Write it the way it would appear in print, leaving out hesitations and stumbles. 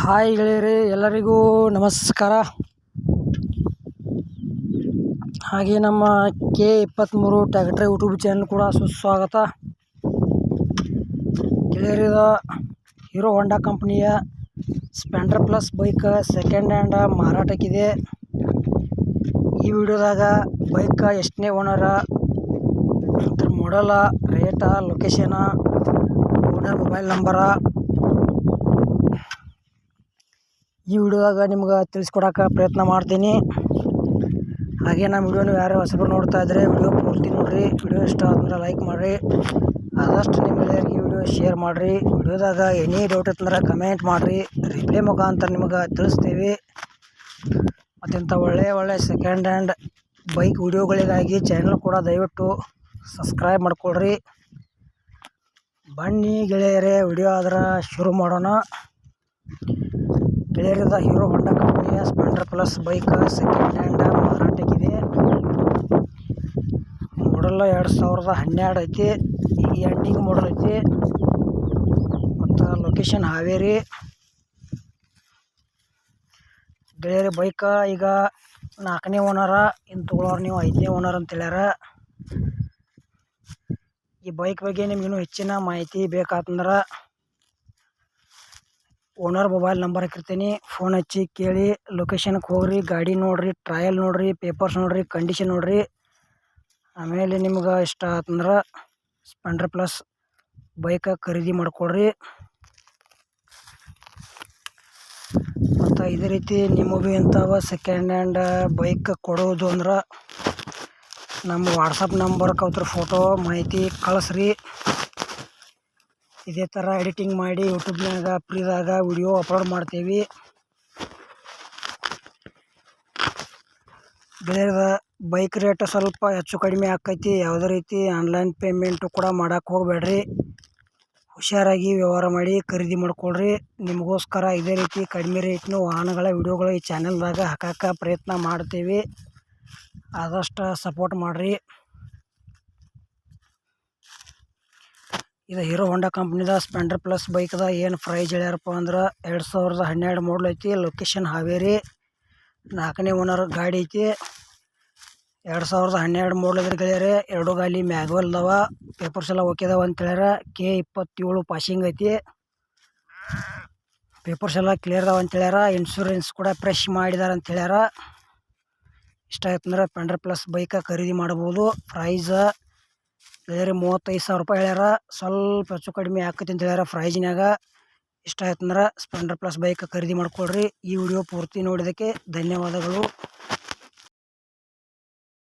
Hi ಗೆಳೆಯರೇ, ಎಲ್ಲರಿಗೂ ನಮಸ್ಕಾರ. ಹಾಗೆ ನಮ್ಮ K23 ಟ್ರ್ಯಾಕ್ಟರ್ ಯೂಟ್ಯೂಬ್ ಚಾನಲ್ ಕೂಡ ಸುಸ್ವಾಗತ. ಗೆಳೆಯರಿದ ಹೀರೋ ಹೋಂಡಾ ಕಂಪನಿಯ Splendor plus bike second hand ಮಾರಾಟಕ್ಕಿದೆ. ಈ ವಿಡಿಯೋದಾಗ ಬೈಕ್ ಎಷ್ಟನೇ ಓನರ, ಅದ್ರ model, rate, location, owner mobile number ಈ ವಿಡಿಯೋದಾಗ ನಿಮ್ಗೆ ತಿಳಿಸ್ಕೊಡೋಕೆ ಪ್ರಯತ್ನ ಮಾಡ್ತೀನಿ. ಹಾಗೆ ನಮ್ಮ ವಿಡಿಯೋನ ಯಾರು ಹೊಸಬರು ನೋಡ್ತಾ ಇದ್ದರೆ ವಿಡಿಯೋ ಪೂರ್ತಿ ನೋಡಿರಿ. ವಿಡಿಯೋ ಇಷ್ಟ ಆದ್ರೆ ಲೈಕ್ ಮಾಡಿರಿ, ಆದಷ್ಟು ನಿಮ್ಮ ಗೆಳೆಯರಿಗೆ ವಿಡಿಯೋ ಶೇರ್ ಮಾಡಿರಿ. ವಿಡಿಯೋದಾಗ ಎನಿ ಡೌಟ್ ಇತ್ತಂದ್ರೆ ಕಮೆಂಟ್ ಮಾಡಿರಿ, ರಿಪ್ಲೈ ಮುಖಾಂತರ ನಿಮಗೆ ತಿಳಿಸ್ತೀವಿ. ಮತ್ತೆಂಥ ಒಳ್ಳೆ ಸೆಕೆಂಡ್ ಹ್ಯಾಂಡ್ ಬೈಕ್ ವಿಡಿಯೋಗಳಿಗಾಗಿ ಚಾನಲ್ ಕೂಡ ದಯವಿಟ್ಟು ಸಬ್ಸ್ಕ್ರೈಬ್ ಮಾಡ್ಕೊಳ್ರಿ. ಬನ್ನಿ ಗೆಳೆಯರೇ, ವಿಡಿಯೋ ಆದ್ರೆ ಶುರು ಮಾಡೋಣ. ಗೆಳೆಯರಿದ ಹೀರೋ ಹೋಂಡಾ ಕಂಪನಿಯ Splendor plus bike second hand ಮಾರಾಟಕ್ಕಿದೆ. ಮಾಡಲ್ 2012 ಐತಿ, ಈ ಎಂಡಿಂಗ್ ಮಾಡಲ್ ಐತಿ. ಮತ್ತು ಲೊಕೇಶನ್ ಹಾವೇರಿ. ಗೆಳೆಯರಿ ಬೈಕ್ ಈಗ 4ನೇ ಓನರ, ಇನ್ನು ತೊಗೊಳೋರು ನೀವು 5ನೇ ಓನರ್ ಅಂತ ಹೇಳ್ಯಾರ. ಈ ಬೈಕ್ ಬಗ್ಗೆ ನಿಮ್ಗಿನ್ನೂ ಹೆಚ್ಚಿನ ಮಾಹಿತಿ ಬೇಕಾತಂದ್ರೆ ಓನರ್ ಮೊಬೈಲ್ ನಂಬರ್ ಹಾಕಿರ್ತೀನಿ, ಫೋನ್ ಹಚ್ಚಿ ಕೇಳಿ. ಲೊಕೇಶನ್ಗೆ ಹೋಗ್ರಿ, ಗಾಡಿ ನೋಡಿರಿ, ಟ್ರಯಲ್ ನೋಡಿರಿ, ಪೇಪರ್ಸ್ ನೋಡಿರಿ, ಕಂಡೀಷನ್ ನೋಡಿರಿ. ಆಮೇಲೆ ನಿಮ್ಗೆ ಇಷ್ಟ ಆತಂದ್ರೆ ಸ್ಪ್ಲೆಂಡರ್ ಪ್ಲಸ್ ಬೈಕ್ ಖರೀದಿ ಮಾಡ್ಕೊಳ್ರಿ. ಮತ್ತು ಇದೇ ರೀತಿ ನಿಮಗೂ ಇಂಥವ ಸೆಕೆಂಡ್ ಹ್ಯಾಂಡ್ ಬೈಕ್ ಕೊಡೋದು ಅಂದ್ರೆ ನಮ್ಮ ವಾಟ್ಸಪ್ ನಂಬರ್ಗೆ ಅವ್ರ ಫೋಟೋ ಮಾಹಿತಿ ಕಳಿಸ್ರಿ. ಇದೇ ಥರ ಎಡಿಟಿಂಗ್ ಮಾಡಿ ಯೂಟ್ಯೂಬ್ನಾಗ ಫ್ರೀದಾಗ ವಿಡಿಯೋ ಅಪ್ಲೋಡ್ ಮಾಡ್ತೀವಿ. ಬೇರೆ ಬೈಕ್ ರೇಟ್ ಸ್ವಲ್ಪ ಹೆಚ್ಚು ಕಡಿಮೆ ಆಕೈತಿ. ಯಾವುದೇ ರೀತಿ ಆನ್ಲೈನ್ ಪೇಮೆಂಟು ಕೂಡ ಮಾಡೋಕ್ಕೆ ಹೋಗಬೇಡ್ರಿ. ಹುಷಾರಾಗಿ ವ್ಯವಹಾರ ಮಾಡಿ ಖರೀದಿ ಮಾಡ್ಕೊಳ್ರಿ. ನಿಮಗೋಸ್ಕರ ಇದೇ ರೀತಿ ಕಡಿಮೆ ರೇಟ್ನ ವಾಹನಗಳ ವಿಡಿಯೋಗಳು ಈ ಚಾನಲ್ದಾಗ ಹಾಕೋಕ್ಕೆ ಪ್ರಯತ್ನ ಮಾಡ್ತೀವಿ. ಆದಷ್ಟು ಸಪೋರ್ಟ್ ಮಾಡಿರಿ. ಇದು ಹೀರೋ ಹೋಂಡಾ ಕಂಪ್ನಿದ ಸ್ಪ್ಲೆಂಡರ್ ಪ್ಲಸ್ ಬೈಕ್ದ ಏನು ಪ್ರೈಸ್ ಹೇಳ್ಯಾರಪ್ಪ ಅಂದ್ರೆ 2012 ಮಾಡಲ್ ಐತಿ. ಲೊಕೇಶನ್ ಹಾವೇರಿ. 4ನೇ ಓನರ್ ಗಾಡಿ ಐತಿ. 2012 ಮಾಡಲ್ ಇದ್ರ ಗೆಳೆಯರೆ. 2 ಗಾಲಿ ಮ್ಯಾಗ್ವಲ್ ಅದಾವ, ಪೇಪರ್ಸ್ ಎಲ್ಲ ಓಕೆ ಅದಾವ ಅಂತ ಹೇಳ್ಯಾರ. K27 ಪಾಸಿಂಗ್ ಐತಿ, ಪೇಪರ್ಸ್ ಎಲ್ಲ ಕ್ಲಿಯರ್ ಅದಾವ ಅಂತ ಹೇಳ್ಯಾರ. ಇನ್ಶೂರೆನ್ಸ್ ಕೂಡ ಫ್ರೆಶ್ ಮಾಡಿದಾರೆ ಅಂತ ಹೇಳ್ಯಾರ. ಇಷ್ಟ ಆಯ್ತಂದ್ರೆ ಸ್ಪ್ಲೆಂಡರ್ ಪ್ಲಸ್ ಬೈಕ್ ಖರೀದಿ ಮಾಡ್ಬೋದು. ಪ್ರೈಸ್ ಬೇರೆ 35,000 ರೂಪಾಯಿ ಹೇಳ್ಯಾರ. ಸ್ವಲ್ಪ ಹೆಚ್ಚು ಕಡಿಮೆ ಆಕೈತಿ ಅಂತ ಹೇಳ್ಯಾರ ಪ್ರೈಜ್ನಾಗ. ಇಷ್ಟ ಆಯ್ತಂದ್ರೆ ಸ್ಪ್ಲೆಂಡರ್ ಪ್ಲಸ್ ಬೈಕ್ ಖರೀದಿ ಮಾಡ್ಕೊಳ್ರಿ. ಈ ವಿಡಿಯೋ ಪೂರ್ತಿ ನೋಡಿದ್ದಕ್ಕೆ ಧನ್ಯವಾದಗಳು.